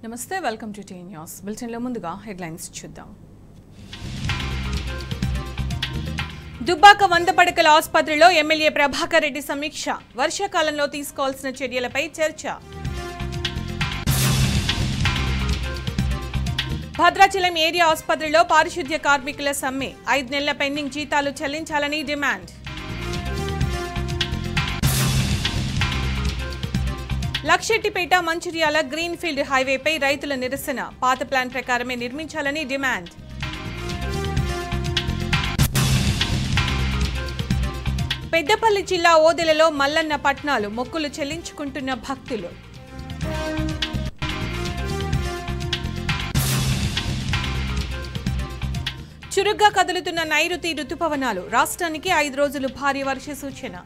నమస్తే, welcome to tea news. బులెటిన్లో ముందుగా హెడ్లైన్స్ చూద్దాం. దుబ్బాక 100 పడకల ఆసుపత్రిలో ఎమ్మెల్యే ప్రభాకర్ రెడ్డి సమీక్ష. వర్షాకాలంలో తీసుకోవాల్సిన చర్యలపై చర్చ. భద్రాచలం ఏరియా ఆసుపత్రిలో పారిశుద్ధ్య కార్మికుల సమ్మె. 5 నెలల పెండింగ్ జీతాలు చెల్లించాలని డిమాండ్. లక్షెట్టిపేట మంచిర్యాల గ్రీన్ ఫీల్డ్ హైవేపై రైతుల నిరసన. పాత ప్లాన్ ప్రకారమే నిర్మించాలని డిమాండ్. పెద్దపల్లి జిల్లా ఓదెలలో మల్లన్న పట్నాలు. మొక్కులు చెల్లించుకుంటున్న భక్తులు. చురుగ్గా కదులుతున్న నైరుతి రుతుపవనాలు. రాష్ట్రానికి 5 రోజులు భారీ వర్ష సూచన.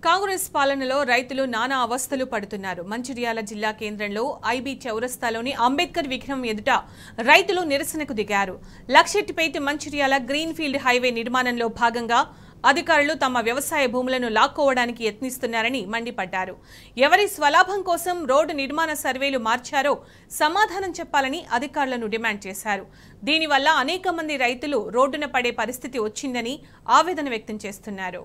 కాంగ్రెస్ పాలనలో రైతులు నానా అవస్థలు పడుతున్నారు. మంచిర్యాల జిల్లా కేంద్రంలో ఐబీ చౌరస్తాలోని అంబేద్కర్ విగ్రహం ఎదుట రైతులు నిరసనకు దిగారు. Luxettipet Mancherial green field highway నిర్మాణంలో భాగంగా అధికారులు తమ వ్యవసాయ భూములను లాక్కోవడానికి యత్నిస్తున్నారని మండిపడ్డారు. ఎవరి స్వలాభం కోసం రోడ్డు నిర్మాణ సర్వేలు మార్చారో సమాధానం చెప్పాలని అధికారులను డిమాండ్ చేశారు. దీనివల్ల అనేక మంది రైతులు రోడ్డున పడే పరిస్థితి వచ్చిందని ఆవేదన వ్యక్తం చేస్తున్నారు.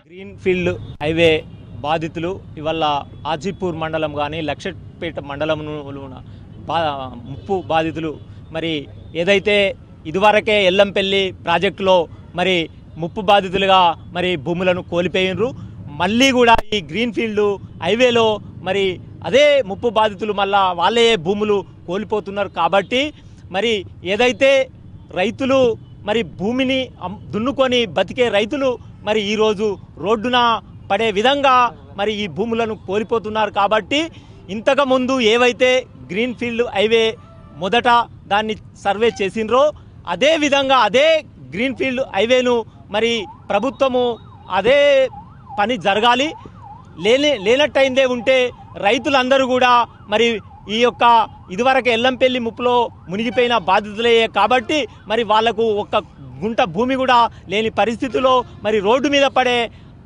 గ్రీన్ ఫీల్డ్ హైవే బాధితులు ఇవాళ ఆజీపూర్ మండలం కానీ లక్షపేట మండలంలో ముప్పు బాధితులు మరి ఏదైతే ఇదివరకే ఎల్లంపల్లి ప్రాజెక్టులో మరి ముప్పు బాధితులుగా మరి భూములను కోల్పోయినరు, మళ్ళీ కూడా ఈ గ్రీన్ ఫీల్డ్ హైవేలో మరి అదే ముప్పు బాధితులు మళ్ళా వాళ్ళే భూములు కోల్పోతున్నారు. కాబట్టి మరి ఏదైతే రైతులు మరి భూమిని దున్నుకొని బతికే రైతులు మరి ఈరోజు రోడ్డున పడే విధంగా మరి ఈ భూములను కోల్పోతున్నారు. కాబట్టి ఇంతకుముందు ఏవైతే గ్రీన్ ఫీల్డ్ హైవే మొదట దాన్ని సర్వే చేసినరో అదే విధంగా అదే గ్రీన్ ఫీల్డ్ హైవేను మరి ప్రభుత్వము అదే పని జరగాలి. లేనట్టయిందే ఉంటే రైతులందరూ కూడా మరి ఈ యొక్క ఇదివరకు ఎల్లంపల్లి ముప్పులో మునిగిపోయిన బాధితులయ్యే కాబట్టి మరి వాళ్లకు ఒక్క గుంట భూమి కూడా లేని పరిస్థితిలో మరి రోడ్డు మీద పడే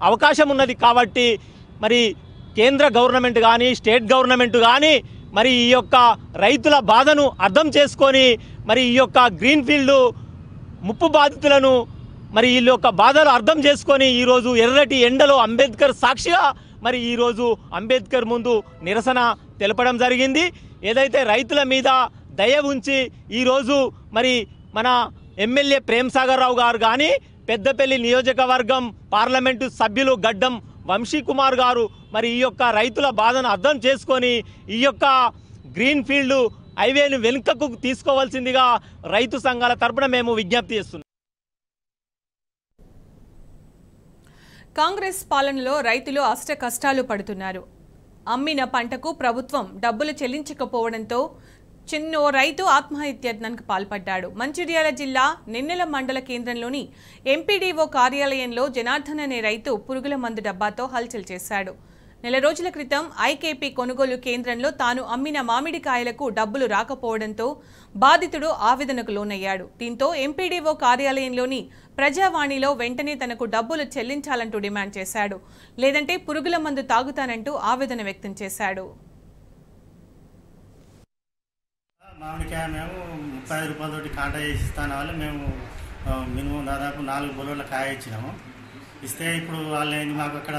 అవకాశం ఉన్నది. కాబట్టి మరి కేంద్ర గవర్నమెంట్ కానీ స్టేట్ గవర్నమెంట్ కానీ మరి ఈ యొక్క రైతుల బాధను అర్థం చేసుకొని మరి ఈ యొక్క గ్రీన్ ఫీల్డ్ ముప్పు బాధితులను మరి వీళ్ళ యొక్క బాధలు అర్థం చేసుకొని ఈరోజు ఎర్రటి ఎండలో అంబేద్కర్ సాక్షిగా మరి ఈరోజు అంబేద్కర్ ముందు నిరసన తెలపడం జరిగింది. ఏదైతే రైతుల మీద దయ ఉంచి ఈరోజు మరి మన ఎమ్మెల్యే ప్రేమ్ సాగర్ రావు గారు కానీ పెద్దపల్లి నియోజకవర్గం పార్లమెంటు సభ్యులు గడ్డం వంశీకుమార్ గారు మరి ఈ యొక్క రైతుల బాధను అర్థం చేసుకొని ఈ యొక్క గ్రీన్ ఫీల్డ్ హైవేను వెనుకకు తీసుకోవాల్సిందిగా రైతు సంఘాల తరపున మేము విజ్ఞప్తి చేస్తున్నాం. కాంగ్రెస్ పాలనలో రైతులు అష్ట కష్టాలు పడుతున్నారు. అమ్మిన పంటకు ప్రభుత్వం డబ్బులు చెల్లించకపోవడంతో చిన్నో రైతు ఆత్మహత్యకు పాల్పడ్డాడు. మంచిర్యాల జిల్లా నిన్నెల మండల కేంద్రంలోని ఎంపీడీఓ కార్యాలయంలో జనార్దన్ అనే రైతు పురుగుల మందు డబ్బాతో హల్చల్ చేశాడు. నెల రోజుల క్రితం ఐకేపీ కొనుగోలు కేంద్రంలో తాను అమ్మిన మామిడికాయలకు డబ్బులు రాకపోవడంతో బాధితుడు ఆవేదనకు లోనయ్యాడు. దీంతో ఎంపీడీఓ కార్యాలయంలోని ప్రజావాణిలో వెంటనే తనకు డబ్బులు చెల్లించాలంటూ డిమాండ్ చేశాడు. లేదంటే పురుగుల మందు తాగుతానంటూ ఆవేదన వ్యక్తం చేశాడు. మామిడికాయ మేము 35 రూపాయలతోటి కాంటా చేసి ఇస్తాను వాళ్ళు మేము మినిమం దాదాపు 4 బొలోల కాయ ఇచ్చినాము. ఇస్తే ఇప్పుడు వాళ్ళు మాకు అక్కడ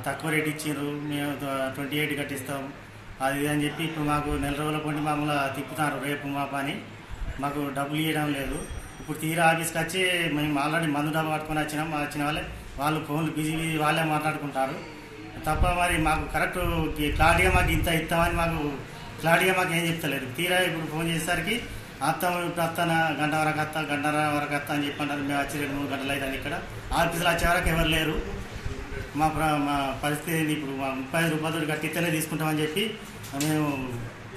తక్కువ రేట్ ఇచ్చారు, మేము 28 కట్టిస్తాం అది అని చెప్పి ఇప్పుడు మాకు నెల రోజుల పండి మామూలు తిప్పుతారు రేపు మా పని, మాకు డబ్బులు ఇవ్వడం లేదు. ఇప్పుడు తీరా ఆఫీస్కి వచ్చి మేము ఆల్రెడీ మందు డబ్బు పట్టుకొని వచ్చిన వాళ్ళు ఫోన్లు బిజీ వాళ్ళే మాట్లాడుకుంటారు తప్ప మరి మాకు కరెక్ట్ క్లారిటీగా మాకు ఇంత ఇస్తామని మాకు క్లారిటీగా మాకు ఏం చెప్తలేదు. తీరా ఇప్పుడు ఫోన్ చేసేసరికి అత్తాము ఇప్పుడు వస్తాను గంట వరకు వస్తా గంటన్నర వరకు వస్తా అని చెప్పంటారు. మేము వచ్చి 2-3 గంటలు అవుతుంది. ఇక్కడ ఆఫీసులో వచ్చే వరకు ఎవరు లేరు. మా పరిస్థితి ఏంది, ఇప్పుడు మా 35 రూపాయలు కట్టితేనే తీసుకుంటామని చెప్పి మేము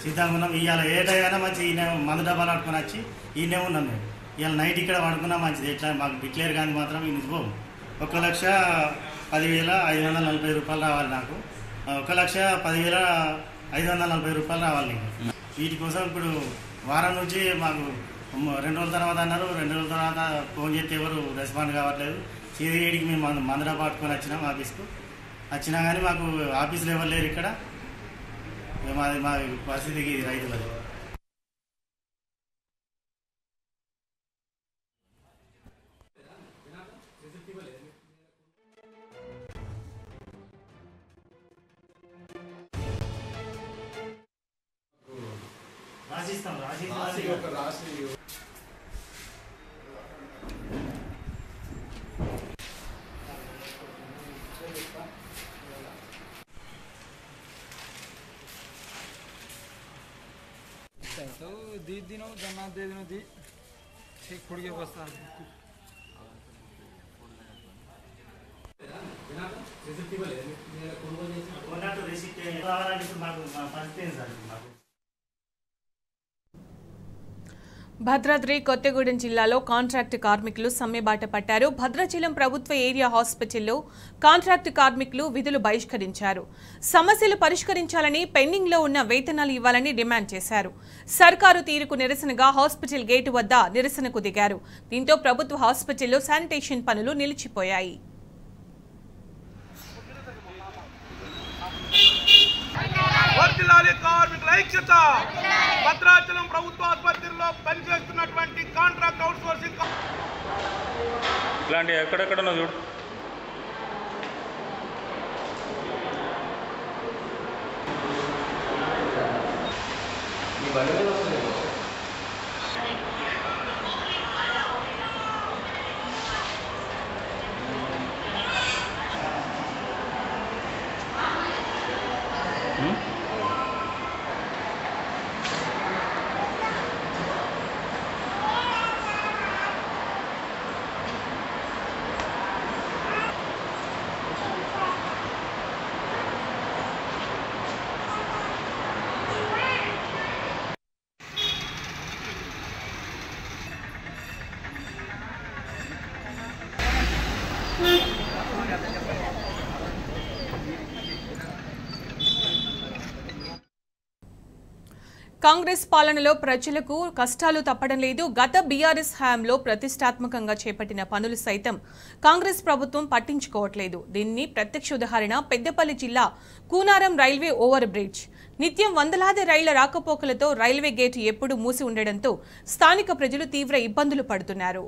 సిద్ధంగా ఉన్నాం. ఇవాళ ఏ టైమైనా మంచి ఈయన మందు డబ్బాలు ఆడుకొని వచ్చి ఈయనే ఉన్నాం. మేము ఇవాళ నైట్ ఇక్కడ పడుకున్నా మంచిది. ఎట్లా మాకు డిక్లేర్ కానీ మాత్రం ఈ నిజం 1,10,540 రూపాయలు రావాలి. నాకు 1,10,540 రూపాయలు రావాలి. వీటి కోసం ఇప్పుడు వారం నుంచి మాకు 2 రోజుల తర్వాత అన్నారు. 2 రోజుల తర్వాత ఫోన్ చేస్తే ఎవరు రెస్పాండ్ కావట్లేదు. చీరగేడికి మేము మందుడా పట్టుకొని వచ్చినాం ఆఫీస్కు. వచ్చినా కానీ మాకు ఆఫీసులో ఎవరు లేరు ఇక్కడ. మాది మా పరిస్థితికి రైతులది. రాసిస్తాం तो दी दिनों जमा दे दिनों दी ठीक फुड़ के बस्ता భద్రాద్రి కొత్తగూడెం జిల్లాలో కాంట్రాక్టు కార్మికులు సమ్మెబాట పట్టారు. భద్రాచలం ప్రభుత్వ ఏరియా హాస్పిటల్లో కాంట్రాక్టు కార్మికులు విధులు బహిష్కరించారు. సమస్యలు పరిష్కరించాలని, పెండింగ్లో ఉన్న వేతనాలు ఇవ్వాలని డిమాండ్ చేశారు. సర్కారు తీరుకు నిరసనగా హాస్పిటల్ గేటు వద్ద నిరసనకు దిగారు. దీంతో ప్రభుత్వ హాస్పిటల్లో శానిటేషన్ పనులు నిలిచిపోయాయి. కార్మికుల ఐక్యత భద్రాచలం ప్రభుత్వ ఆసుపత్రిలో పనిచేస్తున్నటువంటి కాంట్రాక్ట్ అవుట్సోర్సింగ్ ఇట్లాంటి ఎక్కడెక్కడనో చూడు. కాంగ్రెస్ పాలనలో ప్రజలకు కష్టాలు తప్పడం లేదు. గత బీఆర్ఎస్ హయాంలో ప్రతిష్టాత్మకంగా చేపట్టిన పనులు సైతం కాంగ్రెస్ ప్రభుత్వం పట్టించుకోవట్లేదు. దీన్ని ప్రత్యక్ష ఉదాహరణ పెద్దపల్లి జిల్లా కూనారం రైల్వే ఓవర్ బ్రిడ్జ్. నిత్యం వందలాది రైళ్ల రాకపోకలతో రైల్వే గేటు ఎప్పుడూ మూసి ఉండడంతో స్థానిక ప్రజలు తీవ్ర ఇబ్బందులు పడుతున్నారు.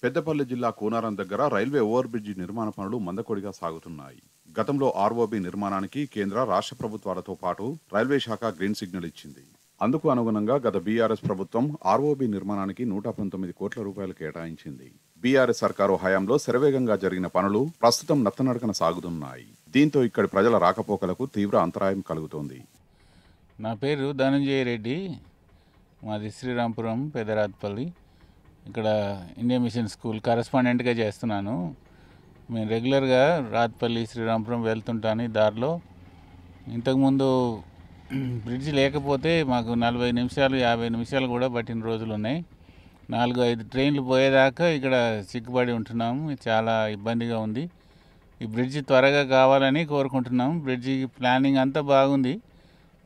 పెద్దపల్లి జిల్లా కూనారం దగ్గర రైల్వే ఓవర్ బ్రిడ్జి నిర్మాణ పనులు మందకొడిగా సాగుతున్నాయి. గతంలో ఆర్ఓబి నిర్మాణానికి కేంద్ర రాష్ట్ర ప్రభుత్వాలతో పాటు రైల్వే శాఖ గ్రీన్ సిగ్నల్ ఇచ్చింది. అందుకు అనుగుణంగా గత బీఆర్ఎస్ ప్రభుత్వం ఆర్ఓబి నిర్మాణానికి 119 కోట్ల రూపాయలు కేటాయించింది. బీఆర్ఎస్ సర్కారు హయాంలో శరవేగంగా జరిగిన పనులు ప్రస్తుతం నత్తనడకన సాగుతున్నాయి. దీంతో ఇక్కడి ప్రజల రాకపోకలకు తీవ్ర అంతరాయం కలుగుతోంది. నా పేరు ధనంజయ రెడ్డి, మాది శ్రీరాంపురం పెదరాత్పల్లి. ఇక్కడ ఇండియన్ మిషన్ స్కూల్ కరెస్పాండెంట్గా చేస్తున్నాను. మేము రెగ్యులర్గా రాత్పల్లి శ్రీరాంపురం వెళ్తుంటాను. దారిలో ఇంతకుముందు బ్రిడ్జ్ లేకపోతే మాకు 40 నిమిషాలు 50 నిమిషాలు కూడా పట్టిన రోజులు ఉన్నాయి. 4-5 ట్రైన్లు పోయేదాకా ఇక్కడ చిక్కుబడి ఉంటున్నాము. చాలా ఇబ్బందిగా ఉంది. ఈ బ్రిడ్జి త్వరగా కావాలని కోరుకుంటున్నాము. బ్రిడ్జి ప్లానింగ్ అంతా బాగుంది.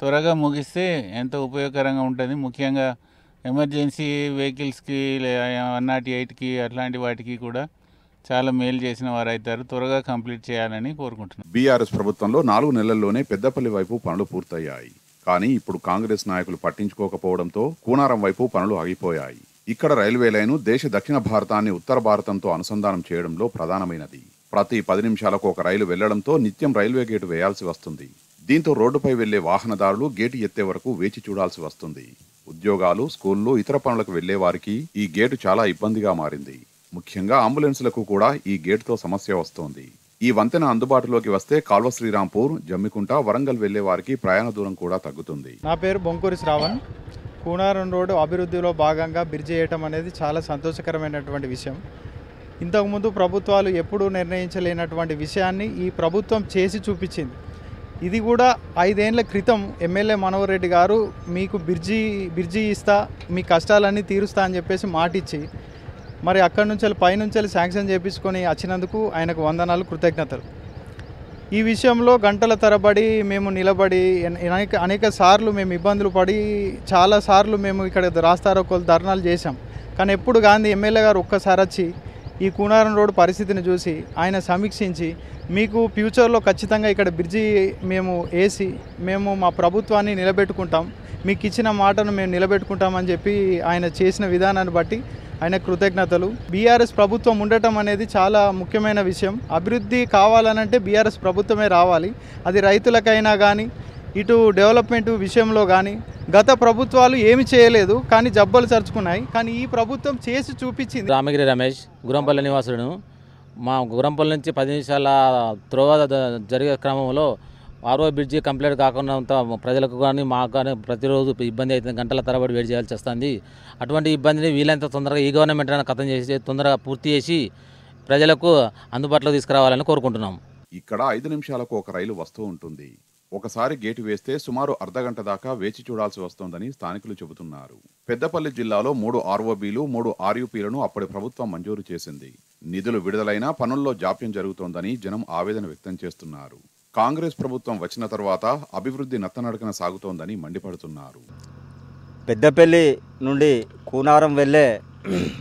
త్వరగా ముగిస్తే ఎంతో ఉపయోగకరంగా ఉంటుంది. ముఖ్యంగా ఎమర్జెన్సీ వెహికల్స్కి 108కి అట్లాంటి వాటికి కూడా చాలా మేలు చేసిన వారు అవుతారు. త్వరగా కంప్లీట్ చేయాలని కోరుకుంటున్నాను. బీఆర్ఎస్ ప్రభుత్వంలో 4 నెలల్లోనే పెద్దపల్లి వైపు పనులు పూర్తయ్యాయి. కానీ ఇప్పుడు కాంగ్రెస్ నాయకులు పట్టించుకోకపోవడంతో కూనారం వైపు పనులు ఆగిపోయాయి. ఇక్కడ రైల్వే లైను దేశ దక్షిణ భారతాన్ని ఉత్తర భారతంతో అనుసంధానం చేయడంలో ప్రధానమైనది. ప్రతి 10 నిమిషాలకు ఒక రైలు వెళ్లడంతో నిత్యం రైల్వే గేటు వేయాల్సి వస్తుంది. దీంతో రోడ్డుపై వెళ్లే వాహనదారులు గేటు ఎత్తే వరకు వేచి చూడాల్సి వస్తుంది. ఉద్యోగాలు, స్కూళ్లు, ఇతర పనులకు వెళ్లే వారికి ఈ గేటు చాలా ఇబ్బందిగా మారింది. ముఖ్యంగా అంబులెన్సులకు కూడా ఈ గేటుతో సమస్య వస్తోంది. ఈ వంతెన అందుబాటులోకి వస్తే కాల్వ శ్రీరాంపూర్, జమ్మికుంట, వరంగల్ వెళ్లే వారికి ప్రయాణ దూరం కూడా తగ్గుతుంది. నా పేరు బొంకూరి శ్రావణ్. కూనారం రోడ్డు అభివృద్ధిలో భాగంగా బ్రిడ్జ్ చేయటం అనేది చాలా సంతోషకరమైనటువంటి విషయం. ఇంతకుముందు ప్రభుత్వాలు ఎప్పుడూ నిర్ణయించలేనటువంటి విషయాన్ని ఈ ప్రభుత్వం చేసి చూపించింది. ఇది కూడా 5 ఏళ్ల క్రితం ఎమ్మెల్యే మనోహర్ రెడ్డి గారు మీకు బ్రిడ్జి ఇస్తా, మీ కష్టాలన్నీ తీరుస్తా అని చెప్పేసి మాటిచ్చి మరి అక్కడి నుంచి పైనుంచి శాంక్షన్ చేయించుకొని వచ్చినందుకు ఆయనకు వందనాలు, కృతజ్ఞతలు. ఈ విషయంలో గంటల తరబడి మేము నిలబడి అనేక సార్లు మేము ఇబ్బందులు పడి చాలాసార్లు మేము ఇక్కడ రాస్తారోకోలు ధర్నాలు చేశాం. కానీ ఎప్పుడు గాంధీ ఎమ్మెల్యే గారు ఒక్కసారి వచ్చి ఈ కూనారం రోడ్డు పరిస్థితిని చూసి ఆయన సమీక్షించి మీకు ఫ్యూచర్లో ఖచ్చితంగా ఇక్కడ బ్రిడ్జి మేము వేసి మేము మా ప్రభుత్వాన్ని నిలబెట్టుకుంటాం, మీకు ఇచ్చిన మాటను మేము నిలబెట్టుకుంటామని చెప్పి ఆయన చేసిన విధానాన్ని బట్టి ఆయన కృతజ్ఞతలు. బీఆర్ఎస్ ప్రభుత్వం ఉండటం అనేది చాలా ముఖ్యమైన విషయం. అభివృద్ధి కావాలనంటే బీఆర్ఎస్ ప్రభుత్వమే రావాలి. అది రైతులకైనా కానీ ఇటు డెవలప్మెంట్ విషయంలో కానీ గత ప్రభుత్వాలు ఏమి చేయలేదు, కానీ జబ్బలు చరుచుకున్నాయి. కానీ ఈ ప్రభుత్వం చేసి చూపించింది. రామగిరి రమేష్, గురంపల్లి నివాసుడును. మా గురంపల్లి నుంచి 10 నిమిషాల త్రోవ జరిగే క్రమంలో ఆర్ఓ బ్రిడ్జి కంప్లీట్ కాకుండా ప్రజలకు కానీ మాకు కానీ ప్రతిరోజు ఇబ్బంది అవుతుంది. గంటల తరబడి వెయిట్ చేయాల్సి వస్తుంది. అటువంటి ఇబ్బందిని వీలైనంత తొందరగా ఈ గవర్నమెంట్ అయినా ఖతం చేసి తొందరగా పూర్తి చేసి ప్రజలకు అందుబాటులో తీసుకురావాలని కోరుకుంటున్నాం. ఇక్కడ 5 నిమిషాలకు ఒక రైలు వస్తూ ఉంటుంది. ఒకసారి గేటు వేస్తే సుమారు అర్ధగంట దాకా వేచి చూడాల్సి వస్తోందని స్థానికులు చెబుతున్నారు. పెద్దపల్లి జిల్లాలో 3 ఆర్ఓబీలు, 3 ఆర్యూపీలను అప్పటి ప్రభుత్వం మంజూరు చేసింది. నిధులు విడుదలైనా పనుల్లో జాప్యం జరుగుతోందని జనం ఆవేదన వ్యక్తం చేస్తున్నారు. కాంగ్రెస్ ప్రభుత్వం వచ్చిన తర్వాత అభివృద్ధి నత్తనడకన సాగుతోందని మండిపడుతున్నారు. పెద్దపల్లి నుండి కూనారం వెళ్ళే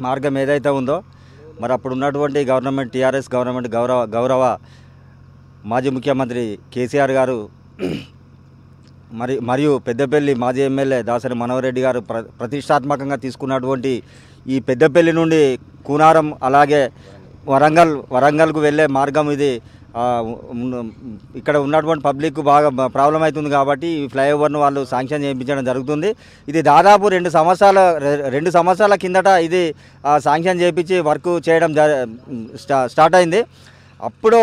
మార్గం ఏదైతే ఉందో మరి అప్పుడు ఉన్నటువంటి గవర్నమెంట్ టీఆర్ఎస్ గవర్నమెంట్ గౌరవ మాజీ ముఖ్యమంత్రి కేసీఆర్ గారు మరియు పెద్దపల్లి మాజీ ఎమ్మెల్యే దాసరి మనోహర్ రెడ్డి గారు ప్రతిష్టాత్మకంగా తీసుకున్నటువంటి ఈ పెద్దపల్లి నుండి కూనారం అలాగే వరంగల్కు వెళ్ళే మార్గం ఇది. ఇక్కడ ఉన్నటువంటి పబ్లిక్ బాగా ప్రాబ్లం అవుతుంది కాబట్టి ఈ ఫ్లైఓవర్ను వాళ్ళు శాంక్షన్ చేయించడం జరుగుతుంది. ఇది దాదాపు 2 సంవత్సరాల కిందట ఇది శాంక్షన్ చేయించి వర్క్ చేయడం స్టార్ట్ అయింది. అప్పుడు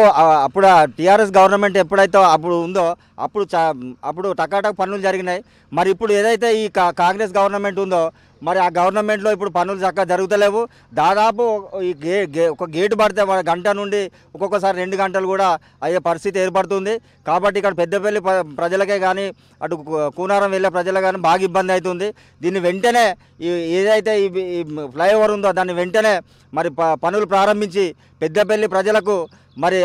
టీఆర్ఎస్ గవర్నమెంట్ ఎప్పుడైతే ఉందో అప్పుడు టకాటక్ పనులు జరిగినాయి. మరి ఇప్పుడు ఏదైతే ఈ కాంగ్రెస్ గవర్నమెంట్ ఉందో మరి ఆ గవర్నమెంట్లో ఇప్పుడు పనులు చక్కగా జరుగుతలేవు. దాదాపు ఈ ఒక గేటు పడితే గంట నుండి ఒక్కొక్కసారి 2 గంటలు కూడా అయ్యే పరిస్థితి ఏర్పడుతుంది. కాబట్టి ఇక్కడ పెద్దపల్లి ప్రజలకే కానీ అటు కూనారం వెళ్ళే ప్రజలకు కానీ బాగా ఇబ్బంది అవుతుంది. దీన్ని వెంటనే ఏదైతే ఈ ఫ్లైఓవర్ ఉందో దాన్ని వెంటనే మరి పనులు ప్రారంభించి పెద్దపల్లి ప్రజలకు మరి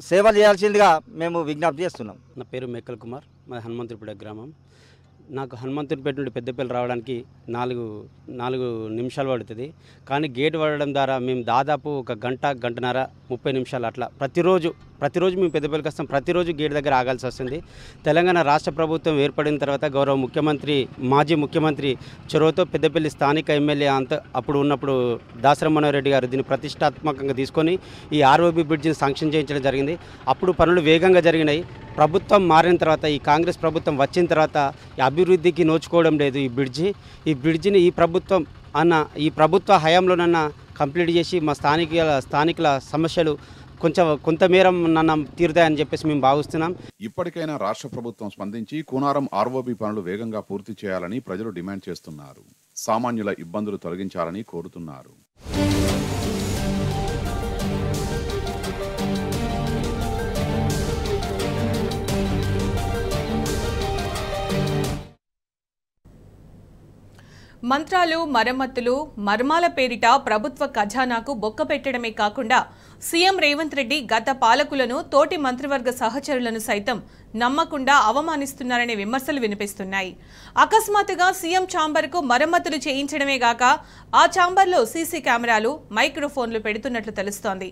సేవ చేయాల్సిందిగా మేము విజ్ఞప్తి చేస్తున్నాం. నా పేరు మేకల్ కుమార్, మాది హనుమంతుడిపేట గ్రామం. నాకు హనుమంతుడిపేట నుండి పెద్దపల్లి రావడానికి 4 నిమిషాలు పడుతుంది. కానీ గేట్ పడడం ద్వారా మేము దాదాపు ఒక గంటన్నర 30 నిమిషాలు అట్లా ప్రతిరోజు మేము పెద్దపల్లికి వస్తాం. ప్రతిరోజు గేట్ దగ్గర ఆగాల్సి వస్తుంది. తెలంగాణ రాష్ట్ర ప్రభుత్వం ఏర్పడిన తర్వాత గౌరవ మాజీ ముఖ్యమంత్రి చొరవతో పెద్దపల్లి స్థానిక ఎమ్మెల్యే అప్పుడు ఉన్నప్పుడు దాసరి మనోహర్ రెడ్డి గారు దీన్ని ప్రతిష్టాత్మకంగా తీసుకొని ఈ ఆర్ఓబీ బ్రిడ్జిని శాంక్షన్ చేయించడం జరిగింది. అప్పుడు పనులు వేగంగా జరిగినాయి. ప్రభుత్వం మారిన తర్వాత ఈ కాంగ్రెస్ ప్రభుత్వం వచ్చిన తర్వాత ఈ అభివృద్ధికి నోచుకోవడం లేదు. ఈ బ్రిడ్జిని ఈ ప్రభుత్వ హయాంలోనన్నా కంప్లీట్ చేసి మా స్థానికుల సమస్యలు కొంతమేర తీరుతాయని చెప్పేసి మేము భావిస్తున్నాం. ఇప్పటికైనా రాష్ట్ర ప్రభుత్వం స్పందించి కూనారం ఆర్ఓబీ పనులు వేగంగా పూర్తి చేయాలని ప్రజలు డిమాండ్ చేస్తున్నారు. సామాన్యుల ఇబ్బందులు తొలగించాలని కోరుతున్నారు. మంత్రాలు, మరమ్మతులు, మర్మాల పేరిట ప్రభుత్వ ఖజానాకు బొక్క పెట్టడమే కాకుండా సీఎం రేవంత్ రెడ్డి గత పాలకులను, తోటి మంత్రివర్గ సహచరులను సైతం నమ్మకుండా అవమానిస్తున్నారనే విమర్శలు వినిపిస్తున్నాయి. అకస్మాత్తుగా సీఎం ఛాంబర్కు మరమ్మతులు చేయించడమే గాక ఆ ఛాంబర్లో సీసీ కెమెరాలు, మైక్రోఫోన్లు పెడుతున్నట్లు తెలుస్తోంది.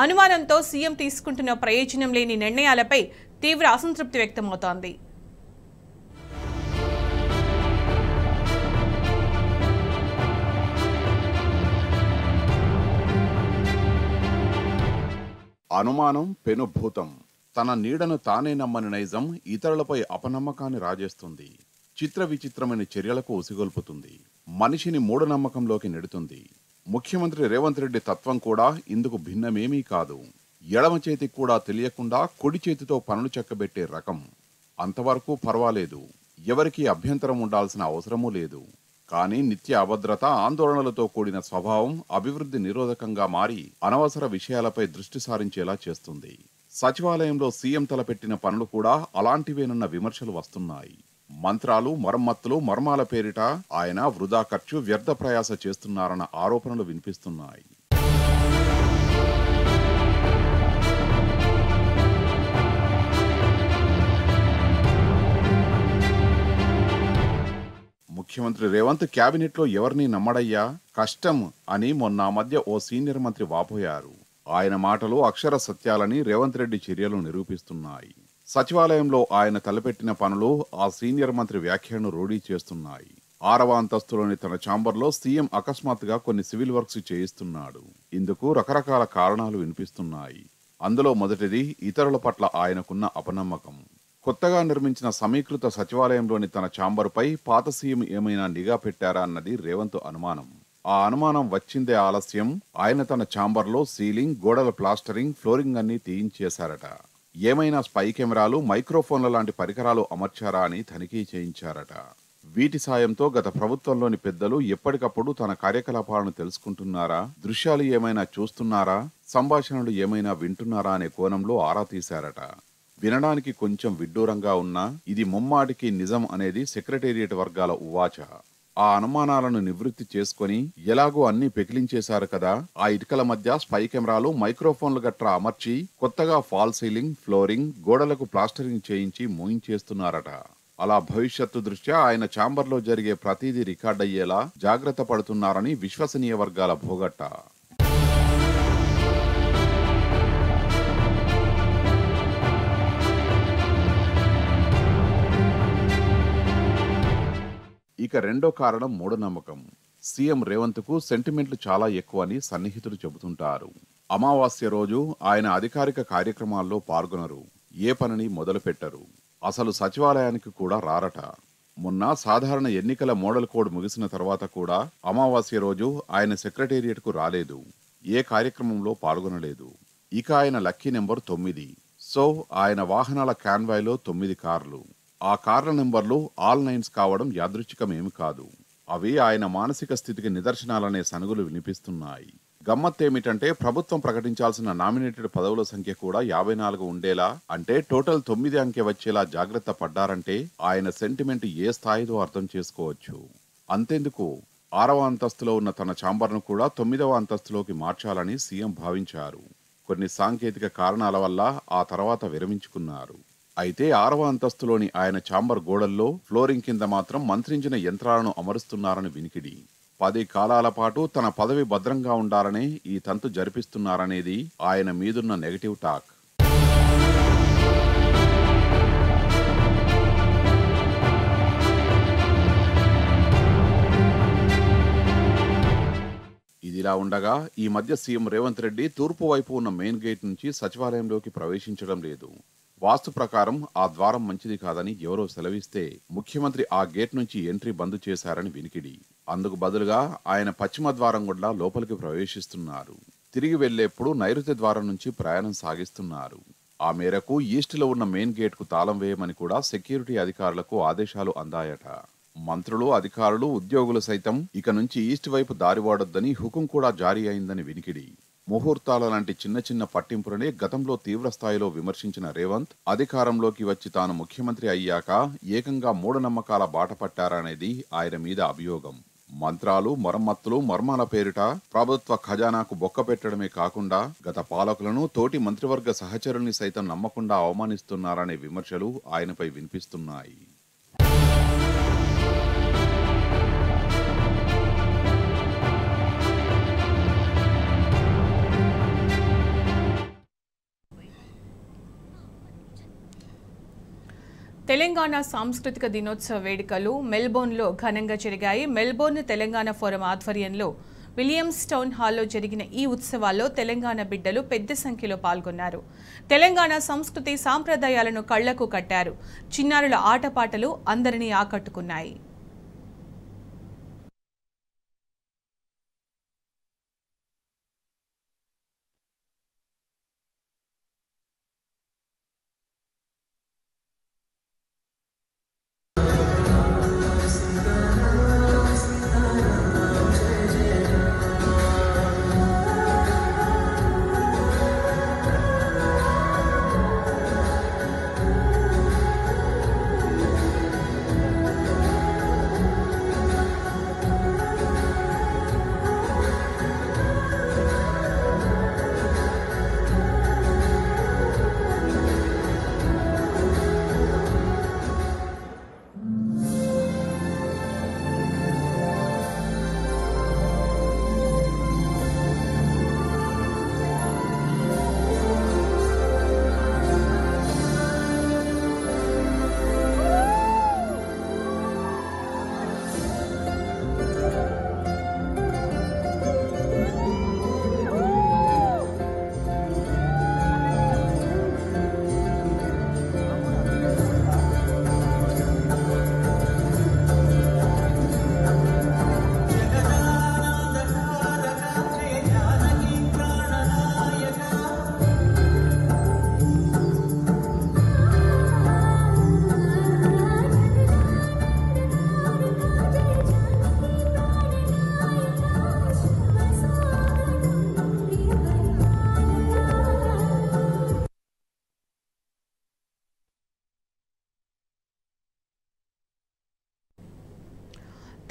అనుమానంతో సీఎం తీసుకుంటున్న ప్రయోజనం లేని నిర్ణయాలపై తీవ్ర అసంతృప్తి వ్యక్తమవుతోంది. అనుమానం పెనుభూతం. తన నీడను తానే నమ్మని నైజం ఇతరులపై అపనమ్మకాన్ని రాజేస్తుంది. చిత్ర విచిత్రమైన చర్యలకు ఉసిగొల్పుతుంది. మనిషిని మూఢనమ్మకంలోకి నెడుతుంది. ముఖ్యమంత్రి రేవంత్ రెడ్డి తత్వం కూడా ఇందుకు భిన్నమేమీ కాదు. ఎడమ చేతికి కూడా తెలియకుండా కుడి చేతితో పనులు చెక్కబెట్టే రకం. అంతవరకు పర్వాలేదు, ఎవరికీ అభ్యంతరం ఉండాల్సిన అవసరమూ లేదు. కానీ నిత్య అభద్రత, ఆందోళనలతో కూడిన స్వభావం అభివృద్ధి నిరోధకంగా మారి అనవసర విషయాలపై దృష్టి సారించేలా చేస్తుంది. సచివాలయంలో సీఎం తలపెట్టిన పనులు కూడా అలాంటివేనన్న విమర్శలు వస్తున్నాయి. మంత్రాలు, మరమ్మతులు, మర్మాల పేరిట ఆయన వృధా ఖర్చు, వ్యర్థ ప్రయాస చేస్తున్నారన్న ఆరోపణలు వినిపిస్తున్నాయి. ముఖ్యమంత్రి రేవంత్ క్యాబినెట్లో ఎవరిని నమ్మడయ్యా, కష్టం అని మొన్న మధ్య ఓ సీనియర్ మంత్రి వాపోయారు. ఆయన మాటలు అక్షర సత్యాలని రేవంత్ రెడ్డి చర్యలు నిరూపిస్తున్నాయి. సచివాలయంలో ఆయన తలపెట్టిన పనులు ఆ సీనియర్ మంత్రి వ్యాఖ్యలను రూఢీ చేస్తున్నాయి. 6వ అంతస్తులోని తన ఛాంబర్లో సీఎం అకస్మాత్తుగా కొన్ని సివిల్ వర్క్స్ చేయిస్తున్నాడు. ఇందుకు రకరకాల కారణాలు వినిపిస్తున్నాయి. అందులో మొదటిది ఇతరుల పట్ల ఆయనకున్న అపనమ్మకం. కొత్తగా నిర్మించిన సమీకృత సచివాలయంలోని తన ఛాంబర్పై పాత సీఎం ఏమైనా నిఘా పెట్టారా అన్నది రేవంత్ అనుమానం. ఆ అనుమానం వచ్చిందే ఆలస్యం. ఆయన తన ఛాంబర్లో సీలింగ్, గోడల ప్లాస్టరింగ్, ఫ్లోరింగ్ అన్ని తీయించేశారట. ఏమైనా స్పై కెమెరాలు, మైక్రోఫోన్ల లాంటి పరికరాలు అమర్చారా అని తనిఖీ చేయించారట. వీటి సాయంతో గత ప్రభుత్వంలోని పెద్దలు ఎప్పటికప్పుడు తన కార్యకలాపాలను తెలుసుకుంటున్నారా, దృశ్యాలు ఏమైనా చూస్తున్నారా, సంభాషణలు ఏమైనా వింటున్నారా అనే కోణంలో ఆరా తీశారట. వినడానికి కొంచెం విడ్డూరంగా ఉన్నా ఇది ముమ్మాటికి నిజం అనేది సెక్రటేరియట్ వర్గాల ఉవాచ. ఆ అనుమానాలను నివృత్తి చేసుకుని ఎలాగో అన్ని పెకిలించేశారు కదా, ఆ ఇటుకల మధ్య స్పై కెమెరాలు, మైక్రోఫోన్లు గట్రా అమర్చి కొత్తగా ఫాల్ సీలింగ్, ఫ్లోరింగ్, గోడలకు ప్లాస్టరింగ్ చేయించి మూయించేస్తున్నారట. అలా భవిష్యత్తు దృష్ట్యా ఆయన ఛాంబర్లో జరిగే ప్రతిదీ రికార్డయ్యేలా జాగ్రత్త పడుతున్నారని విశ్వసనీయ వర్గాల భోగట్ట. ఇక రెండో కారణం మూఢనమ్మకం. సీఎం రేవంత్కు సెంటిమెంట్లు చాలా ఎక్కువని సన్నిహితులు చెబుతుంటారు. అమావాస్య రోజు ఆయన అధికారిక కార్యక్రమాల్లో పాల్గొనరు, ఏ పనిని మొదలు పెట్టరు, అసలు సచివాలయానికి కూడా రారట. మొన్న సాధారణ ఎన్నికల మోడల్ కోడ్ ముగిసిన తర్వాత కూడా అమావాస్య రోజు ఆయన సెక్రటేరియట్కు రాలేదు, ఏ కార్యక్రమంలో పాల్గొనలేదు. ఇక ఆయన లక్కీ నెంబర్ 9. సో ఆయన వాహనాల కాన్వాయ్లో 9 కార్లు. ఆ కార్ల నెంబర్లు ఆల్ 9s కావడం యాదృచ్ఛికమేమి కాదు. అవి ఆయన మానసిక స్థితికి నిదర్శనాలనే సనుగులు వినిపిస్తున్నాయి. గమ్మత్తేమిటంటే ప్రభుత్వం ప్రకటించాల్సిన నామినేటెడ్ పదవుల సంఖ్య కూడా 54 ఉండేలా, అంటే టోటల్ 9 అంకె వచ్చేలా జాగ్రత్త పడ్డారంటే ఆయన సెంటిమెంట్ ఏ స్థాయిదో అర్థం చేసుకోవచ్చు. అంతెందుకు, 6వ అంతస్తులో ఉన్న తన ఛాంబర్ను కూడా 9వ అంతస్తులోకి మార్చాలని సీఎం భావించారు. కొన్ని సాంకేతిక కారణాల వల్ల ఆ తర్వాత విరమించుకున్నారు. అయితే 6వ అంతస్తులోని ఆయన ఛాంబర్ గోడల్లో, ఫ్లోరింగ్ కింద మాత్రం మంత్రించిన యంత్రాలను అమరుస్తున్నారని వినికిడి. 10 కాలాల పాటు తన పదవి భద్రంగా ఉండాలనే ఈ తంతు జరిపిస్తున్నారనేది ఆయన మీదున్న నెగటివ్ టాక్. ఇదిలా ఉండగా ఈ మధ్య సీఎం రేవంత్ రెడ్డి తూర్పు వైపు ఉన్న మెయిన్ గేట్ నుంచి సచివాలయంలోకి ప్రవేశించడం లేదు. వాస్తు ప్రకారం ఆ ద్వారం మంచిది కాదని ఎవరో సెలవిస్తే ముఖ్యమంత్రి ఆ గేట్ నుంచి ఎంట్రీ బంద్ చేశారని వినికిడి. అందుకు బదులుగా ఆయన పశ్చిమ ద్వారం గుండా లోపలికి ప్రవేశిస్తున్నారు. తిరిగి వెళ్లేప్పుడు నైరుతి ద్వారం నుంచి ప్రయాణం సాగిస్తున్నారు. ఆ మేరకు ఈస్ట్లో ఉన్న మెయిన్ గేట్కు తాళం వేయమని కూడా సెక్యూరిటీ అధికారులకు ఆదేశాలు అందాయట. మంత్రులు, అధికారులు, ఉద్యోగులు సైతం ఇక నుంచి ఈస్ట్ వైపు దారి వాడొద్దని హుకుం కూడా జారీ అయిందని వినికిడి. ముహూర్తాల లాంటి చిన్న చిన్న పట్టింపులనే గతంలో తీవ్ర స్థాయిలో విమర్శించిన రేవంత్ అధికారంలోకి వచ్చి తాను ముఖ్యమంత్రి అయ్యాక ఏకంగా మూఢనమ్మకాల బాట పట్టారనేది ఆయన మీద అభియోగం. మంత్రాలు, మరమ్మతులు, మర్మాల పేరిట ప్రభుత్వ ఖజానాకు బొక్క పెట్టడమే కాకుండా గత పాలకులను, తోటి మంత్రివర్గ సహచరుల్ని సైతం నమ్మకుండా అవమానిస్తున్నారనే విమర్శలు ఆయనపై వినిపిస్తున్నాయి. తెలంగాణ సాంస్కృతిక దినోత్సవ వేడుకలు మెల్బోర్న్లో ఘనంగా జరిగాయి. మెల్బోర్న్ తెలంగాణ ఫోరం ఆధ్వర్యంలో విలియమ్స్ టౌన్ హాల్లో జరిగిన ఈ ఉత్సవాల్లో తెలంగాణ బిడ్డలు పెద్ద సంఖ్యలో పాల్గొన్నారు. తెలంగాణ సంస్కృతి సాంప్రదాయాలను కళ్లకు కట్టారు. చిన్నారుల ఆటపాటలు అందరినీ ఆకట్టుకున్నాయి.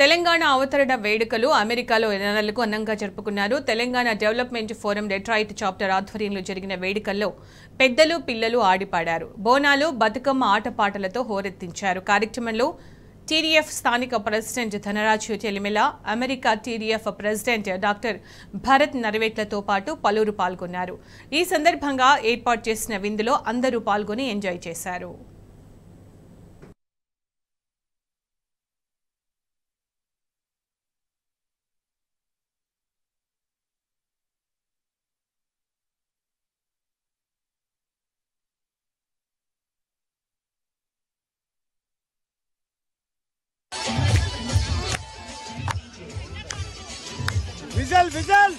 తెలంగాణ అవతరణ వేడుకలు అమెరికాలో నెలలకు ఘనంగా జరుపుకున్నారు. Telangana development forum Detroit chapter ఆధ్వర్యంలో జరిగిన వేడుకల్లో పెద్దలు పిల్లలు ఆడిపాడారు. బోనాలు, బతుకమ్మ ఆటపాటలతో హోరెత్తించారు. కార్యక్రమంలో టీడీఎఫ్ స్థానిక president Dhanaraju Chelimela, America TDF president doctor Bharat నరవేట్లతో పాటు పలువురు పాల్గొన్నారు. ఈ సందర్భంగా ఏర్పాటు చేసిన విందులో అందరూ పాల్గొని ఎంజాయ్ చేశారు. విజల్ విజల్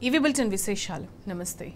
ఇవి బులెటిన్ విశేషాలు. నమస్తే.